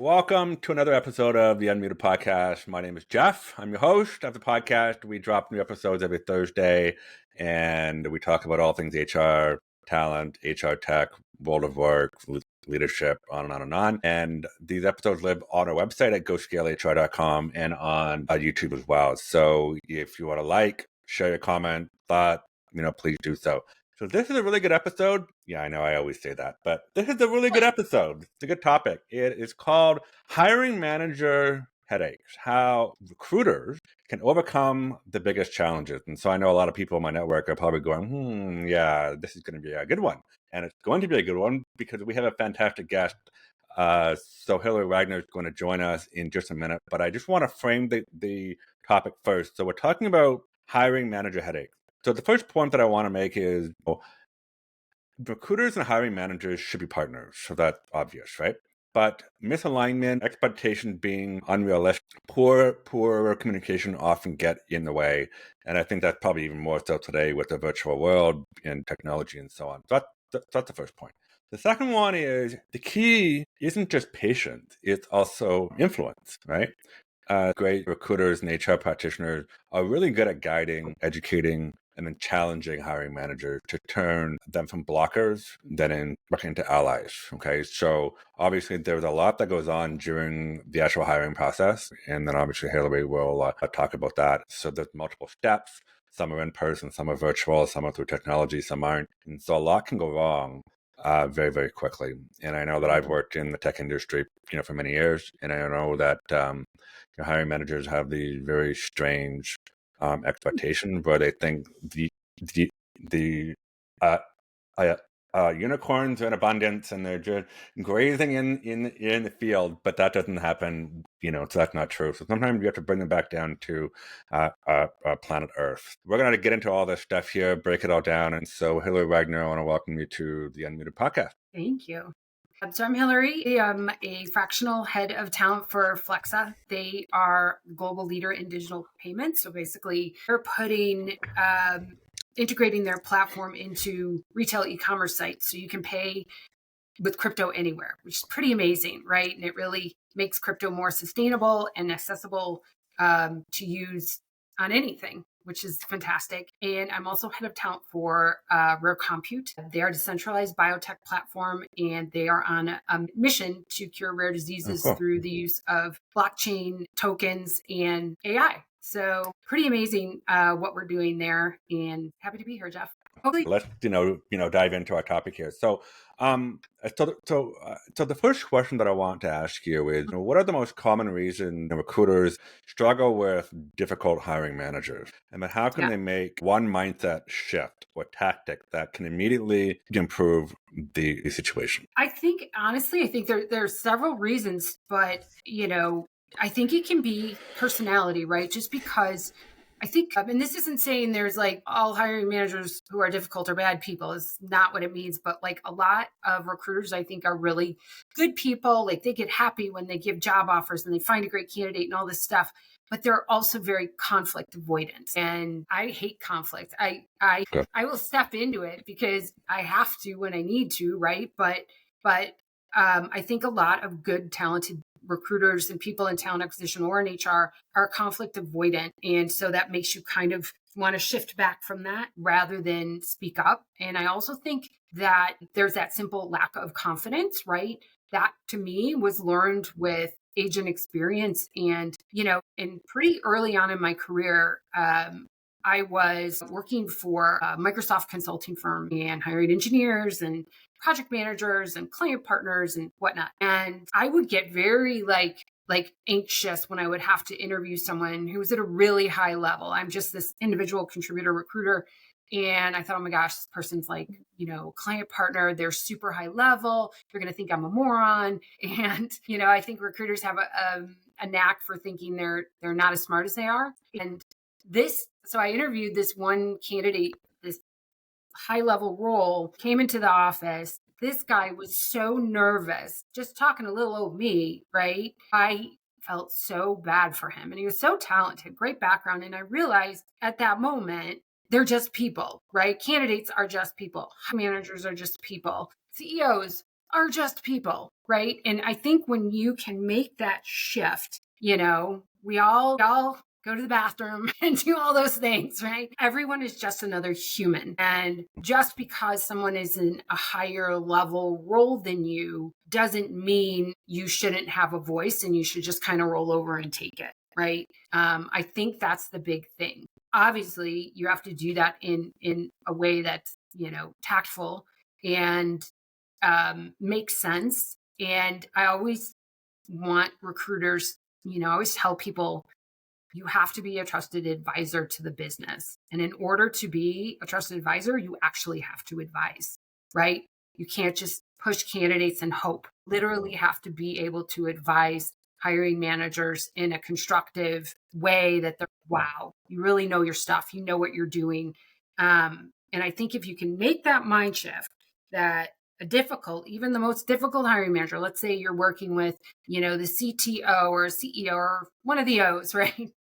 Welcome to another episode of the Unmuted Podcast. My name is Jeff. I'm your host of the podcast. We drop new episodes every Thursday, and we talk about all things HR, talent, HR tech, world of work, leadership, on and on and on. And these episodes live on our website at GoScaleHR.com and on YouTube as well. So if you want to share your comment, thought, please do so. So this is a really good episode. Yeah, I know I always say that, but this is a really good episode. It's a good topic. It is called Hiring Manager Headaches, how recruiters can overcome the biggest challenges. And so I know a lot of people in my network are probably going, yeah, this is going to be a good one. And it's going to be a good one because we have a fantastic guest. So Hilary Wagner is going to join us in just a minute, but I just want to frame the topic first. So we're talking about hiring manager headaches. So the first point that I want to make is recruiters and hiring managers should be partners. So that's obvious, right? But misalignment, expectation being unrealistic, poor communication often get in the way. And I think that's probably even more so today with the virtual world and technology and so on. So that's the first point. The second one is the key isn't just patience, it's also influence, right? Great recruiters and HR practitioners are really good at guiding, educating, and then challenging hiring managers to turn them from blockers then into allies. Okay, so obviously there's a lot that goes on during the actual hiring process, and then obviously Hilary will talk about that. So there's multiple steps. Some are in person, some are virtual, some are through technology, some aren't, and so a lot can go wrong very, very quickly. And I know that I've worked in the tech industry, for many years, and I know that hiring managers have these very strange expectation where they think the unicorns are in abundance and they're just grazing in the field, but that doesn't happen. So that's not true. So sometimes you have to bring them back down to planet Earth. We're going to get into all this stuff here, break it all down. And so, Hilary Wagner, I want to welcome you to the Unmuted Podcast. Thank you. So I'm Hilary. I'm a fractional head of talent for Flexa. They are a global leader in digital payments. So basically, they're integrating their platform into retail e-commerce sites. So you can pay with crypto anywhere, which is pretty amazing, right? And it really makes crypto more sustainable and accessible to use on anything, which is fantastic. And I'm also head of talent for Rare Compute. They are a decentralized biotech platform, and they are on a mission to cure rare diseases through the use of blockchain tokens and AI. So pretty amazing what we're doing there, and happy to be here, Jeff. Hopefully. Let's dive into our topic here. So the first question that I want to ask you is, what are the most common reasons recruiters struggle with difficult hiring managers? And then how can they make one mindset shift or tactic that can immediately improve the situation? I think there are several reasons, but I think it can be personality, right? Just because I think, and this isn't saying there's like all hiring managers who are difficult or bad people, is not what it means. But like a lot of recruiters, I think, are really good people. Like they get happy when they give job offers and they find a great candidate and all this stuff. But they're also very conflict avoidant. And I hate conflict. I will step into it because I have to when I need to, right? But I think a lot of good, talented recruiters and people in talent acquisition or in HR are conflict avoidant. And so that makes you kind of want to shift back from that rather than speak up. And I also think that there's that simple lack of confidence, right? That to me was learned with age and experience. And, and pretty early on in my career, I was working for a Microsoft consulting firm and hiring engineers and project managers and client partners and whatnot. And I would get very like anxious when I would have to interview someone who was at a really high level. I'm just this individual contributor recruiter. And I thought, oh my gosh, this person's like, client partner, they're super high level. They're going to think I'm a moron. And, I think recruiters have a knack for thinking they're not as smart as they are. And so I interviewed this one candidate, this high level role, came into the office. This guy was so nervous, just talking to little old me, right? I felt so bad for him. And he was so talented, great background. And I realized at that moment, they're just people, right? Candidates are just people. Managers are just people. CEOs are just people, right? And I think when you can make that shift, we all go to the bathroom and do all those things, right? Everyone is just another human. And just because someone is in a higher level role than you doesn't mean you shouldn't have a voice and you should just kind of roll over and take it, right? I think that's the big thing. Obviously, you have to do that in a way that's, tactful and makes sense. And I always want recruiters, I always tell people, you have to be a trusted advisor to the business. And in order to be a trusted advisor, you actually have to advise, right? You can't just push candidates and hope. Literally have to be able to advise hiring managers in a constructive way that they're, wow, you really know your stuff. You know what you're doing. And I think if you can make that mind shift, that even the most difficult hiring manager, let's say you're working with, the CTO or CEO or one of the O's, right?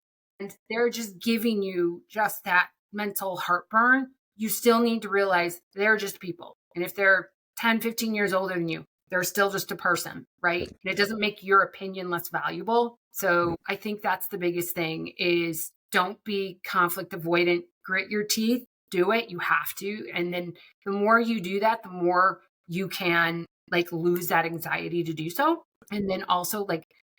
And they're just giving you just that mental heartburn, you still need to realize they're just people. And if they're 10, 15 years older than you, they're still just a person, right? And it doesn't make your opinion less valuable. So I think that's the biggest thing is don't be conflict avoidant, grit your teeth, do it. You have to. And then the more you do that, the more you can lose that anxiety to do so. And then also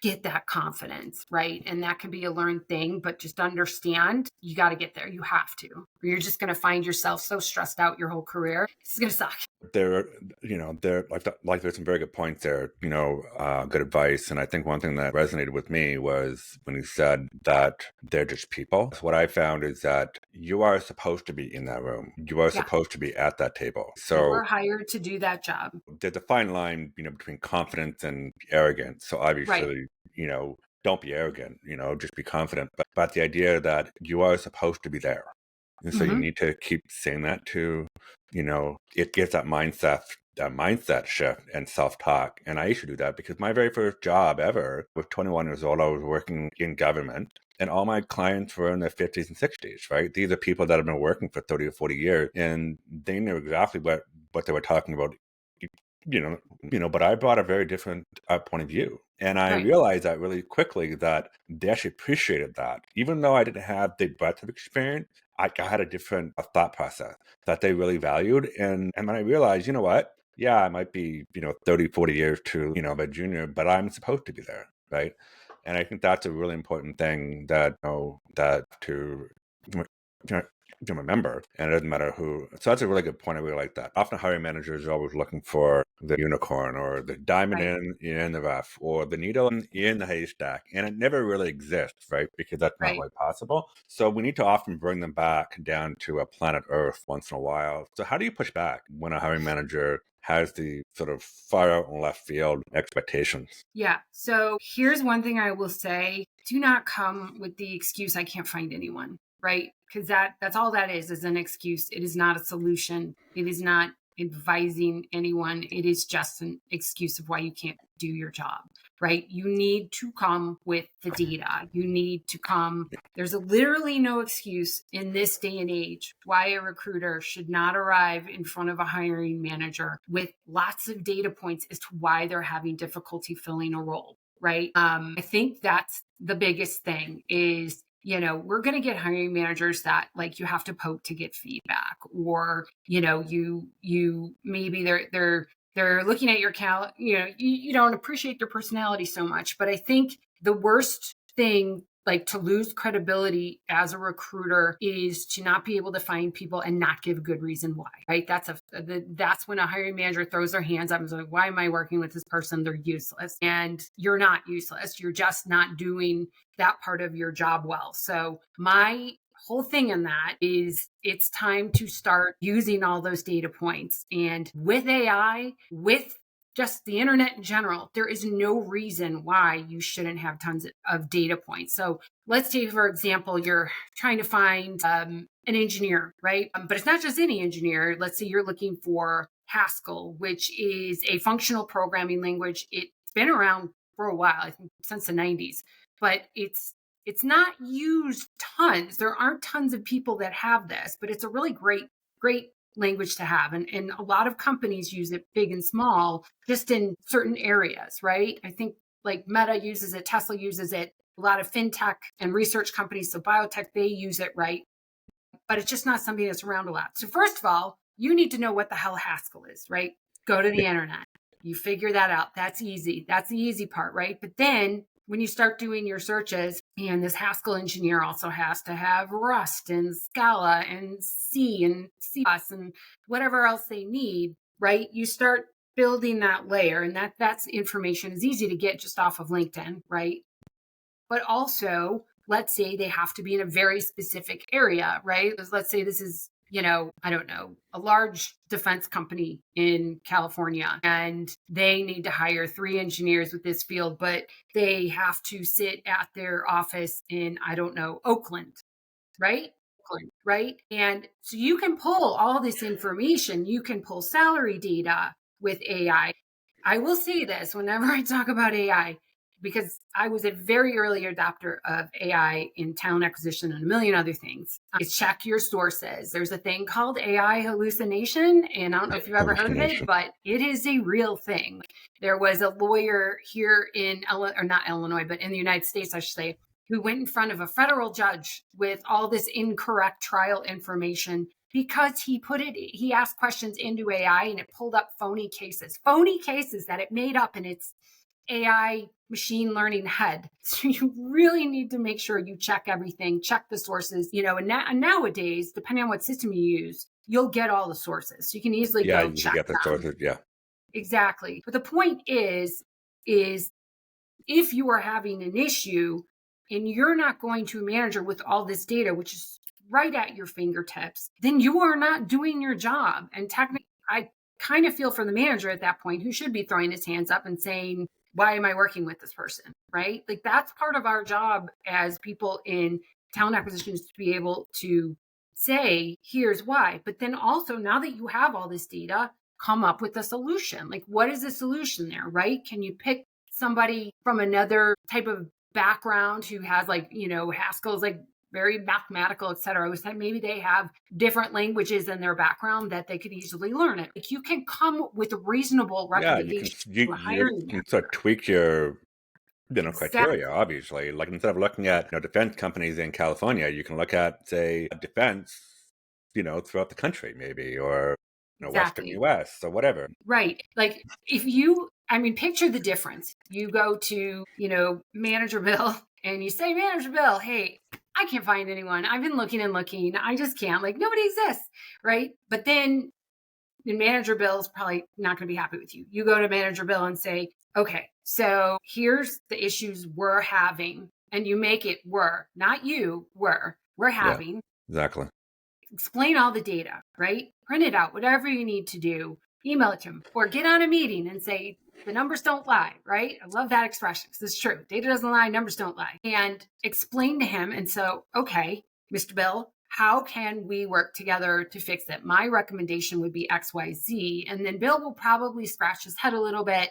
get that confidence, right? And that can be a learned thing, but just understand you got to get there. You have to, or you're just going to find yourself so stressed out your whole career. It's going to suck. There, there's some very good points there, good advice. And I think one thing that resonated with me was when you said that they're just people. So what I found is that you are supposed to be in that room. You are supposed to be at that table. So you were hired to do that job. There's a fine line, between confidence and arrogance. So obviously, don't be arrogant, just be confident. But the idea that you are supposed to be there. And so you need to keep saying that to, it gives that mindset shift and self-talk. And I used to do that because my very first job ever was 21 years old. I was working in government and all my clients were in their 50s and 60s, right? These are people that have been working for 30 or 40 years and they knew exactly what they were talking about. But I brought a very different point of view. And I realized that really quickly that they actually appreciated that. Even though I didn't have the breadth of experience, I had a different thought process that they really valued. And when I realized, you know what? Yeah, I might be, 30, 40 years to, a junior, but I'm supposed to be there, right? And I think that's a really important thing that, that to remember, and it doesn't matter who. So that's a really good point. I really like that. Often hiring managers are always looking for the unicorn or the diamond in the rough or the needle in the haystack, and it never really exists, right? Because that's not really possible. So we need to often bring them back down to a planet Earth once in a while. So how do you push back when a hiring manager has the sort of far out and left field expectations? Yeah. So here's one thing I will say. Do not come with the excuse, I can't find anyone, right? Because that's all that is an excuse. It is not a solution. It is not advising anyone. It is just an excuse of why you can't do your job, right? You need to come with the data. You need to come. There's literally no excuse in this day and age why a recruiter should not arrive in front of a hiring manager with lots of data points as to why they're having difficulty filling a role, right? I think that's the biggest thing is, we're going to get hiring managers that you have to poke to get feedback, or, you maybe they're looking at your you don't appreciate their personality so much. But I think the worst thing to lose credibility as a recruiter is to not be able to find people and not give a good reason why, right? That's when a hiring manager throws their hands up and is like, why am I working with this person? They're useless. And you're not useless. You're just not doing that part of your job well. So my whole thing in that is it's time to start using all those data points. And with AI, with just the internet in general, there is no reason why you shouldn't have tons of data points. So let's say, for example, you're trying to find an engineer, right? But it's not just any engineer. Let's say you're looking for Haskell, which is a functional programming language. It's been around for a while, I think since the 90s, but it's not used tons. There aren't tons of people that have this, but it's a really great language to have. And a lot of companies use it, big and small, just in certain areas, right? I think like Meta uses it, Tesla uses it, a lot of fintech and research companies, so biotech, they use it, right? But it's just not something that's around a lot. So first of all, you need to know what the hell Haskell is, right? Go to the internet. You figure that out. That's easy. That's the easy part, right? But then when you start doing your searches, and this Haskell engineer also has to have Rust and Scala and C and C++ and whatever else they need, right? You start building that layer, and that's information is easy to get just off of LinkedIn, right? But also, let's say they have to be in a very specific area, right? Let's say this is, I don't know, a large defense company in California, and they need to hire 3 engineers with this field, but they have to sit at their office in, I don't know, Oakland, right? Oakland, right? And so you can pull all this information. You can pull salary data with AI. I will say this whenever I talk about AI, because I was a very early adopter of AI in talent acquisition and a million other things. Is check your sources. There's a thing called AI hallucination, and I don't know if you've ever heard of it, but it is a real thing. There was a lawyer here in not Illinois, but in the United States, I should say, who went in front of a federal judge with all this incorrect trial information because he asked questions into AI and it pulled up phony cases that it made up in its AI machine learning head. So you really need to make sure you check everything, check the sources, and nowadays, depending on what system you use, you'll get all the sources. So you can easily go check get the sources. Yeah. Exactly. But the point is if you are having an issue and you're not going to a manager with all this data, which is right at your fingertips, then you are not doing your job. And technically, I kind of feel for the manager at that point who should be throwing his hands up and saying, why am I working with this person? Right? Like that's part of our job as people in talent acquisitions to be able to say, here's why. But then also, now that you have all this data, come up with a solution. Like, what is the solution there, right? Can you pick somebody from another type of background who has Haskell's like very mathematical, et cetera? Maybe they have different languages in their background that they could easily learn it. Like you can come with reasonable recommendations. You can sort of tweak your criteria, obviously. Like instead of looking at defense companies in California, you can look at, say, defense, throughout the country, maybe, or Western US or whatever. Right. Like picture the difference. You go to, Manager Bill and you say, Manager Bill, hey, I can't find anyone. I've been looking and looking. I just can't. Like nobody exists. Right. But then Manager Bill is probably not going to be happy with you. You go to Manager Bill and say, okay, so here's the issues we're having. And you make it not you, we're having. Yeah, exactly. Explain all the data, right? Print it out, whatever you need to do, email it to him, or get on a meeting and say, the numbers don't lie, right? I love that expression because it's true. Data doesn't lie, numbers don't lie. And explain to him. And so, okay, Mr. Bill, how can we work together to fix it? My recommendation would be X, Y, Z. And then Bill will probably scratch his head a little bit.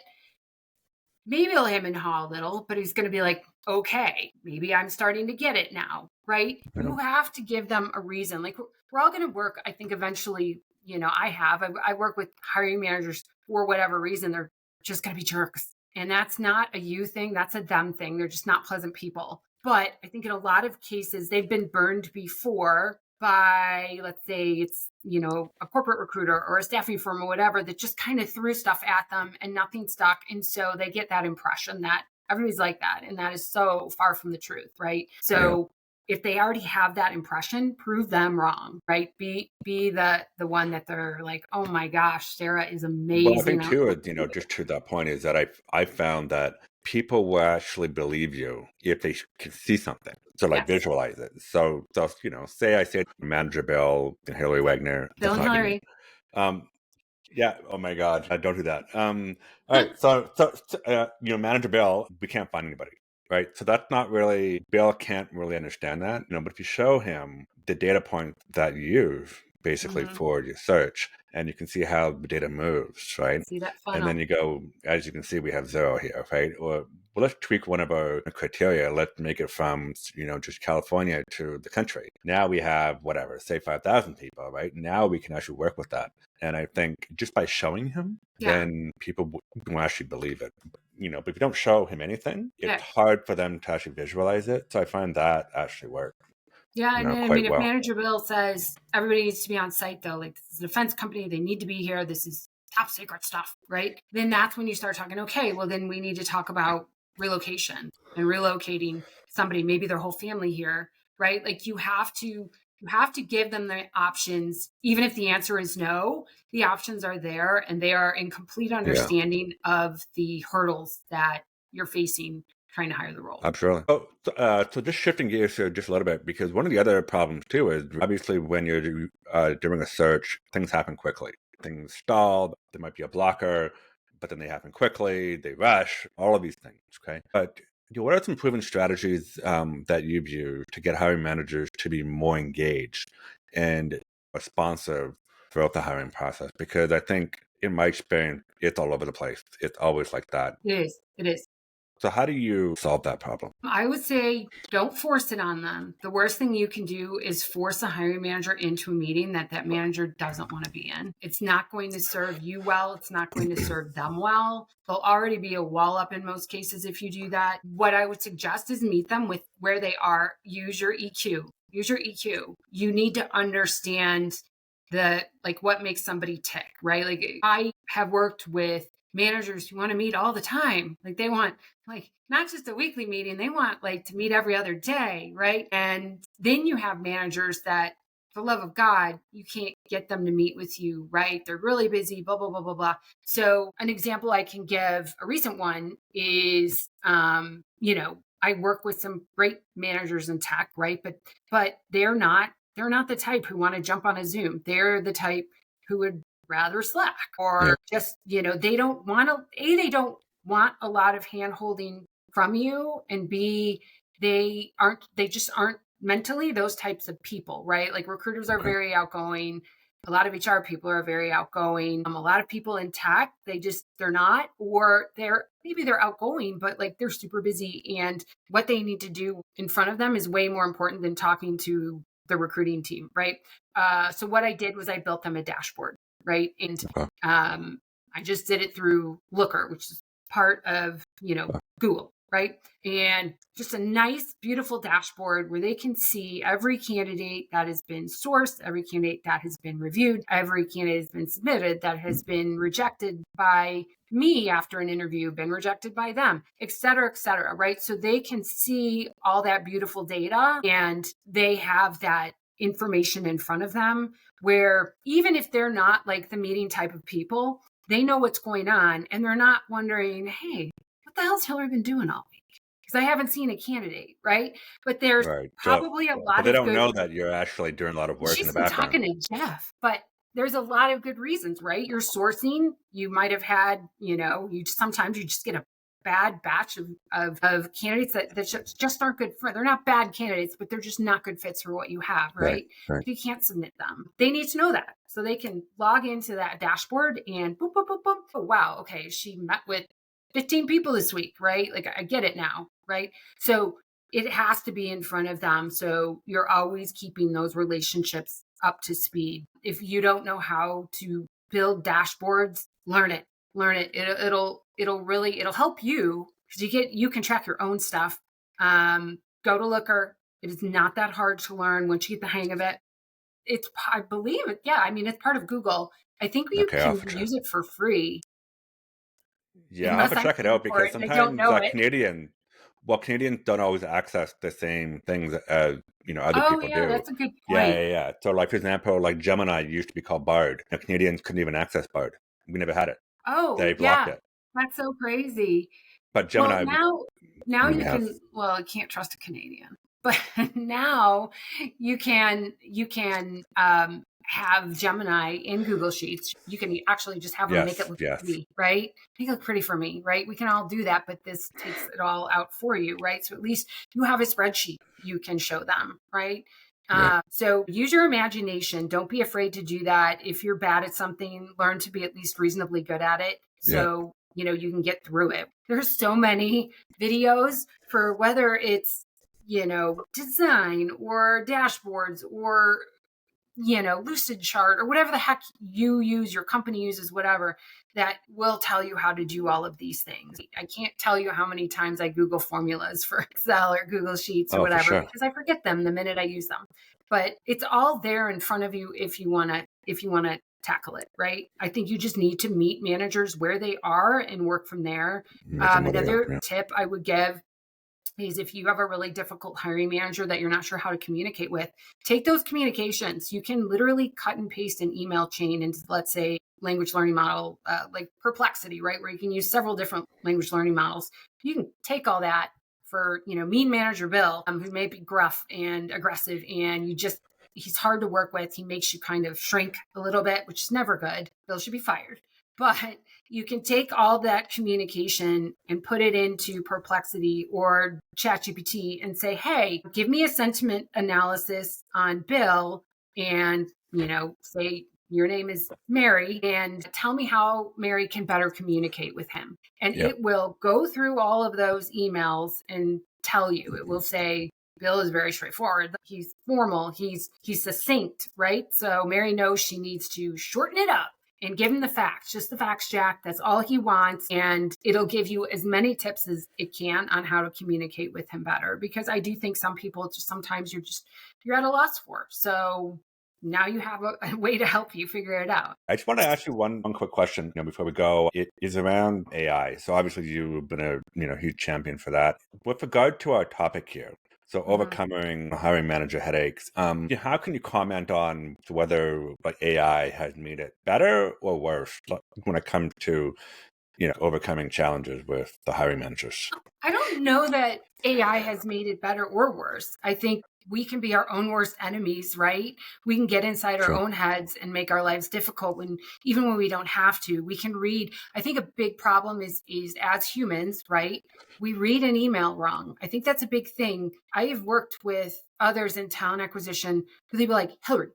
Maybe he'll hem and haw a little, but he's going to be like, okay, maybe I'm starting to get it now, right? You have to give them a reason. Like we're all going to work, I think eventually, I work with hiring managers for whatever reason. They're just going to be jerks. And that's not a you thing. That's a them thing. They're just not pleasant people. But I think in a lot of cases, they've been burned before by, let's say it's, a corporate recruiter or a staffing firm or whatever that just kind of threw stuff at them and nothing stuck. And so they get that impression that everybody's like that. And that is so far from the truth, right? So if they already have that impression, prove them wrong, right? Be the one that they're like, oh my gosh, Sarah is amazing. Well, I think too, just to that point is that I found that people will actually believe you if they can see something. So visualize it. So say I said Manager Bill and Hilary Wagner. Bill and Hilary. Yeah. Oh my God. Don't do that. All right. So Manager Bill, we can't find anybody. Right. So that's not really, Bill can't really understand that, but if you show him the data point that you use basically for your search, and you can see how the data moves, right? See that funnel. And then you go, as you can see, we have 0 here, right? Or well, let's tweak one of our criteria. Let's make it from, just California to the country. Now we have whatever, say 5,000 people, right? Now we can actually work with that. And I think just by showing him, then people will actually believe it. But if you don't show him anything, it's hard for them to actually visualize it. So I find that actually works. Yeah, and I quite mean, if well. Manager Bill says everybody needs to be on site, though, like this is a defense company, they need to be here. This is top secret stuff, right? Then that's when you start talking, okay, well, then we need to talk about relocation and relocating somebody, maybe their whole family here, right? Like you have to give them the options, even if the answer is no, the options are there and they are in complete understanding of the hurdles that you're facing trying to hire the role. Absolutely. So just shifting gears here just a little bit, because one of the other problems too is obviously when you're doing a search, things happen quickly. Things stall, there might be a blocker, but then they happen quickly, they rush, all of these things, okay? But what are some proven strategies that you've used to get hiring managers to be more engaged and responsive throughout the hiring process? Because I think in my experience, it's all over the place. It's always like that. It is. So how do you solve that problem? I would say don't force it on them. The worst thing you can do is force a hiring manager into a meeting that manager doesn't want to be in. It's not going to serve you well. It's not going to serve them well. There'll already be a wall up in most cases if you do that. What I would suggest is meet them with where they are. Use your EQ. You need to understand what makes somebody tick, right? Like I have worked with managers who want to meet all the time. Like they want not just a weekly meeting, they want to meet every other day, right? And then you have managers that, for the love of God, you can't get them to meet with you, right? They're really busy, blah, blah, blah, blah, blah. So an example I can give, a recent one is, I work with some great managers in tech, right? But they're not the type who want to jump on a Zoom. They're the type who would rather Slack or just, they don't want a lot of hand holding from you, and B, they just aren't mentally those types of people, right? Like recruiters are very outgoing. A lot of HR people are very outgoing. A lot of people in tech, they're not, or maybe they're outgoing, but they're super busy, and what they need to do in front of them is way more important than talking to the recruiting team, right? So what I did was I built them a dashboard, right? And I just did it through Looker, which is part of, Google, right? And just a nice, beautiful dashboard where they can see every candidate that has been sourced, every candidate that has been reviewed, every candidate has been submitted, that has been rejected by me after an interview, been rejected by them, et cetera, right? So they can see all that beautiful data and they have that information in front of them where even if they're not the meeting type of people, they know what's going on and they're not wondering, hey, what the hell's Hilary been doing all week? Because I haven't seen a candidate, right? But there's probably a lot but of they don't know that you're actually doing a lot of work in the background. She's talking to Jeff, but there's a lot of good reasons, right? You're sourcing. You might have had, sometimes you just get a bad batch of candidates that just aren't good for. They're not bad candidates, but they're just not good fits for what you have, right? You can't submit them. They need to know that so they can log into that dashboard and boom, boom, boom, boom. Oh, wow. Okay. She met with 15 people this week, right? I get it now, right? So it has to be in front of them. So you're always keeping those relationships up to speed. If you don't know how to build dashboards, learn it. It'll help you because you can track your own stuff. Go to Looker. It is not that hard to learn once you get the hang of it. I believe it. Yeah. I mean, it's part of Google. I think you can use it for free. Yeah, I'll have to check it out because sometimes Canadians don't always access the same things as other people do. That's a good point. Yeah. So, for example, Gemini used to be called Bard. Canadians couldn't even access Bard. We never had it. Oh, they blocked it. That's so crazy. But Gemini now you can. Well, I can't trust a Canadian, but now you can have Gemini in Google Sheets. You can actually just have them make it look pretty, right? Make it look pretty for me, right? We can all do that, but this takes it all out for you, right? So at least you have a spreadsheet you can show them, right? So use your imagination. Don't be afraid to do that. If you're bad at something, learn to be at least reasonably good at it. So you can get through it. There's so many videos for whether it's, design or dashboards or Lucid Chart or whatever the heck you use, your company uses, whatever, that will tell you how to do all of these things. I can't tell you how many times I Google formulas for Excel or Google Sheets or Oh, for whatever, sure. because I forget them the minute I use them. But it's all there in front of you if you want to tackle it, right? I think you just need to meet managers where they are and work from there. Meet them where they are, Another tip I would give is if you have a really difficult hiring manager that you're not sure how to communicate with, take those communications. You can literally cut and paste an email chain into, let's say, language learning model, like Perplexity, right? Where you can use several different language learning models. You can take all that for, mean manager Bill, who may be gruff and aggressive, and he's hard to work with. He makes you kind of shrink a little bit, which is never good. Bill should be fired. But you can take all that communication and put it into Perplexity or ChatGPT and say, hey, give me a sentiment analysis on Bill and, say your name is Mary and tell me how Mary can better communicate with him. And it will go through all of those emails and tell you. It will say, Bill is very straightforward. He's formal. He's succinct, right? So Mary knows she needs to shorten it up and give him the facts, just the facts, Jack. That's all he wants. And it'll give you as many tips as it can on how to communicate with him better. Because I do think some people just sometimes you're at a loss for. So now you have a way to help you figure it out. I just want to ask you one quick question, before we go. It is around AI. So obviously you've been a huge champion for that. With regard to our topic here, so overcoming hiring manager headaches, how can you comment on whether AI has made it better or worse when it comes to overcoming challenges with the hiring managers? I don't know that AI has made it better or worse. I think we can be our own worst enemies, right? We can get inside our own heads and make our lives difficult even when we don't have to. We can read. I think a big problem is as humans, right? We read an email wrong. I think that's a big thing. I have worked with others in talent acquisition who they'd be like, Hilary,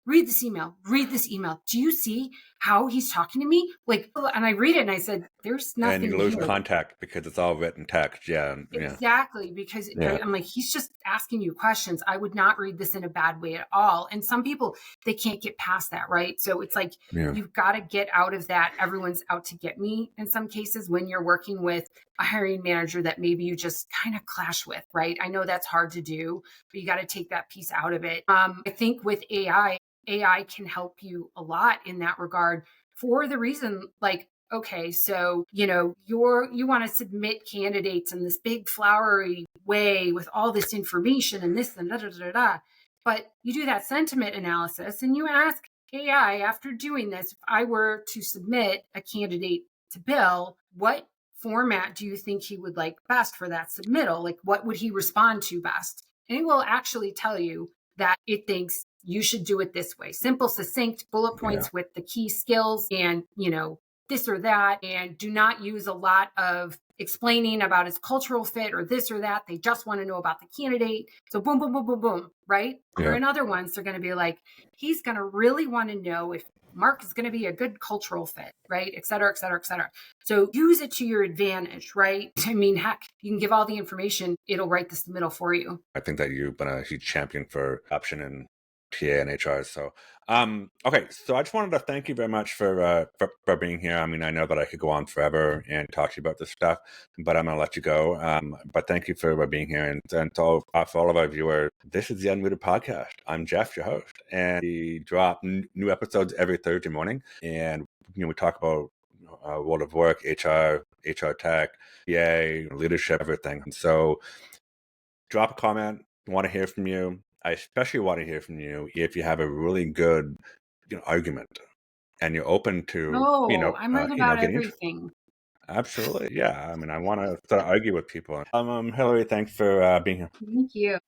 read this email. Do you see how he's talking to me? And I read it and I said, there's nothing. And you lose here. contact because it's all written text. Yeah. Exactly. Because I'm like, he's just asking you questions. I would not read this in a bad way at all. And some people, they can't get past that, right? So it's like, you've got to get out of that. Everyone's out to get me in some cases when you're working with a hiring manager that maybe you just kind of clash with, right? I know that's hard to do, but you got to take that piece out of it. I think with AI can help you a lot in that regard for the reason, okay, so, you want to submit candidates in this big flowery way with all this information and this and da, da, da, da, da. But you do that sentiment analysis and you ask AI after doing this, if I were to submit a candidate to Bill, what format do you think he would like best for that submittal? What would he respond to best? And it will actually tell you that it thinks you should do it this way. Simple, succinct bullet points with the key skills and, this or that, and do not use a lot of explaining about his cultural fit or this or that. They just want to know about the candidate. So boom, boom, boom, boom, boom, right? Or in other ones, they're going to be like, he's going to really want to know if Mark is going to be a good cultural fit, right? Et cetera, et cetera, et cetera. So use it to your advantage, right? I mean, heck, you can give all the information. It'll write the submittal for you. I think that you've been a huge champion for option and TA and HR. So, okay. So I just wanted to thank you very much for being here. I mean, I know that I could go on forever and talk to you about this stuff, but I'm going to let you go. But thank you for being here. And for all of our viewers, this is the Unmuted Podcast. I'm Jeff, your host, and we drop new episodes every Thursday morning. And, we talk about world of work, HR tech, PA, leadership, everything. And so drop a comment. I want to hear from you. I especially want to hear from you if you have a really good argument and you're open to, I'm right about everything. Absolutely. Yeah. I mean, I want to sort of argue with people. Hilary, thanks for being here. Thank you.